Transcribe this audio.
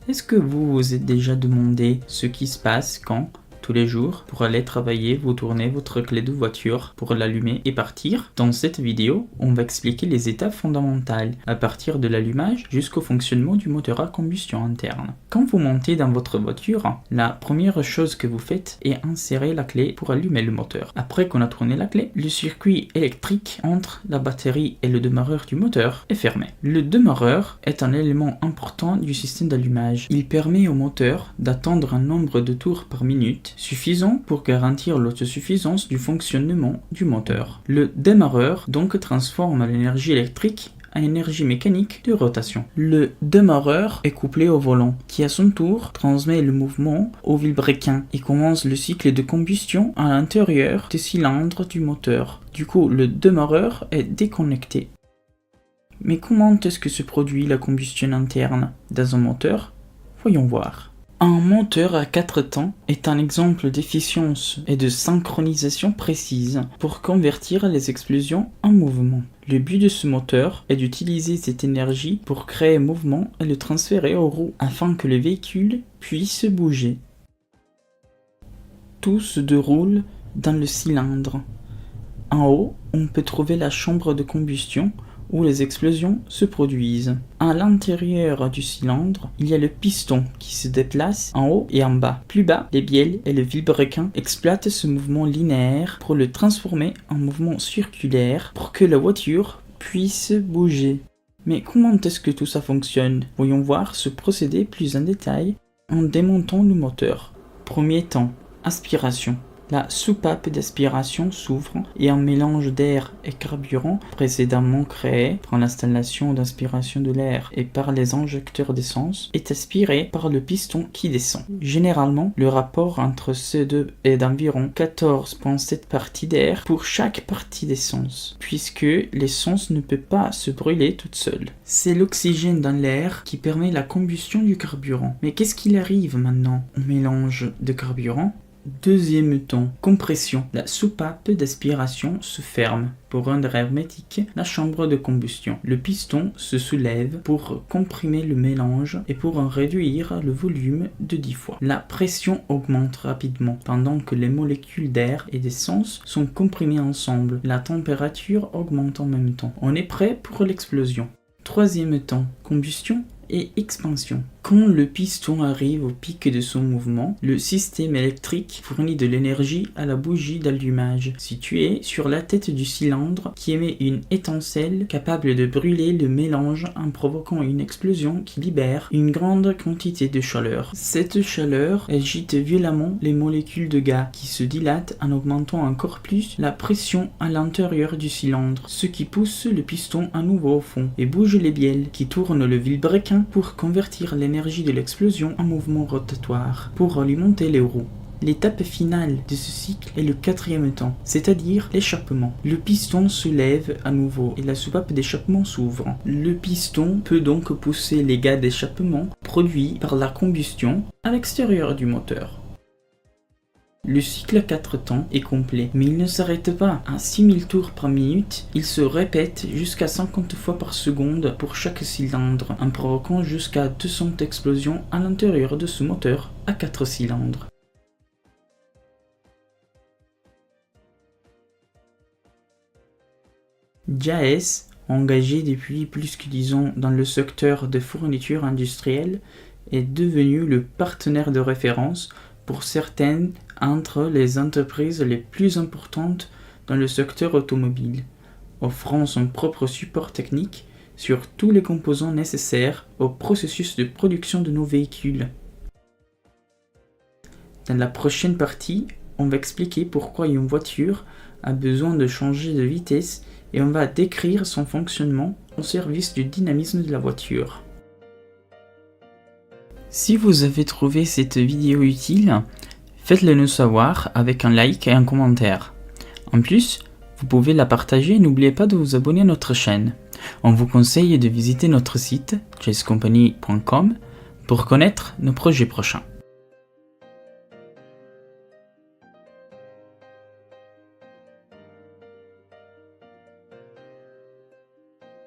Est-ce que vous vous êtes déjà demandé ce qui se passe quand, tous les jours, pour aller travailler, vous tournez votre clé de voiture pour l'allumer et partir? Dans cette vidéo, on va expliquer les étapes fondamentales, à partir de l'allumage jusqu'au fonctionnement du moteur à combustion interne. Quand vous montez dans votre voiture, la première chose que vous faites est insérer la clé pour allumer le moteur. Après qu'on a tourné la clé, le circuit électrique entre la batterie et le démarreur du moteur est fermé. Le démarreur est un élément important du système d'allumage. Il permet au moteur d'attendre un nombre de tours par minute suffisant pour garantir l'autosuffisance du fonctionnement du moteur. Le démarreur donc transforme l'énergie électrique en énergie mécanique de rotation. Le démarreur est couplé au volant, qui à son tour transmet le mouvement au vilebrequin et commence le cycle de combustion à l'intérieur des cylindres du moteur. Du coup, le démarreur est déconnecté. Mais comment est-ce que se produit la combustion interne dans un moteur? Voyons voir. Un moteur à 4 temps est un exemple d'efficience et de synchronisation précise pour convertir les explosions en mouvement. Le but de ce moteur est d'utiliser cette énergie pour créer mouvement et le transférer aux roues afin que le véhicule puisse bouger. Tout se déroule dans le cylindre. En haut, on peut trouver la chambre de combustion où les explosions se produisent. À l'intérieur du cylindre, il y a le piston qui se déplace en haut et en bas. Plus bas, les bielles et le vilebrequin exploitent ce mouvement linéaire pour le transformer en mouvement circulaire pour que la voiture puisse bouger. Mais comment est-ce que tout ça fonctionne? Voyons voir ce procédé plus en détail en démontant le moteur. Premier temps, aspiration. La soupape d'aspiration s'ouvre et un mélange d'air et carburant précédemment créé par l'installation d'aspiration de l'air et par les injecteurs d'essence est aspiré par le piston qui descend. Généralement, le rapport entre ces deux est d'environ 14,7 parties d'air pour chaque partie d'essence, puisque l'essence ne peut pas se brûler toute seule. C'est l'oxygène dans l'air qui permet la combustion du carburant. Mais qu'est-ce qu'il arrive maintenant au mélange de carburant? Deuxième temps, compression. La soupape d'aspiration se ferme pour rendre hermétique la chambre de combustion. Le piston se soulève pour comprimer le mélange et pour en réduire le volume de 10 fois. La pression augmente rapidement pendant que les molécules d'air et d'essence sont comprimées ensemble. La température augmente en même temps. On est prêt pour l'explosion. Troisième temps, combustion et expansion. Quand le piston arrive au pic de son mouvement, le système électrique fournit de l'énergie à la bougie d'allumage située sur la tête du cylindre qui émet une étincelle capable de brûler le mélange en provoquant une explosion qui libère une grande quantité de chaleur. Cette chaleur agite violemment les molécules de gaz qui se dilatent en augmentant encore plus la pression à l'intérieur du cylindre, ce qui pousse le piston à nouveau au fond et bouge les bielles qui tournent le vilebrequin pour convertir l'énergie de l'explosion en mouvement rotatoire pour alimenter les roues. L'étape finale de ce cycle est le quatrième temps, c'est-à-dire l'échappement. Le piston se lève à nouveau et la soupape d'échappement s'ouvre. Le piston peut donc pousser les gaz d'échappement produits par la combustion à l'extérieur du moteur. Le cycle à 4 temps est complet, mais il ne s'arrête pas. À 6000 tours par minute, il se répète jusqu'à 50 fois par seconde pour chaque cylindre, en provoquant jusqu'à 200 explosions à l'intérieur de ce moteur à 4 cylindres. JAES, engagé depuis plus que 10 ans dans le secteur de fourniture industrielle, est devenu le partenaire de référence pour certaines entre les entreprises les plus importantes dans le secteur automobile, offrant son propre support technique sur tous les composants nécessaires au processus de production de nos véhicules. Dans la prochaine partie, on va expliquer pourquoi une voiture a besoin de changer de vitesse et on va décrire son fonctionnement au service du dynamisme de la voiture. Si vous avez trouvé cette vidéo utile, faites-le nous savoir avec un like et un commentaire. En plus, vous pouvez la partager et n'oubliez pas de vous abonner à notre chaîne. On vous conseille de visiter notre site chesscompany.com pour connaître nos projets prochains.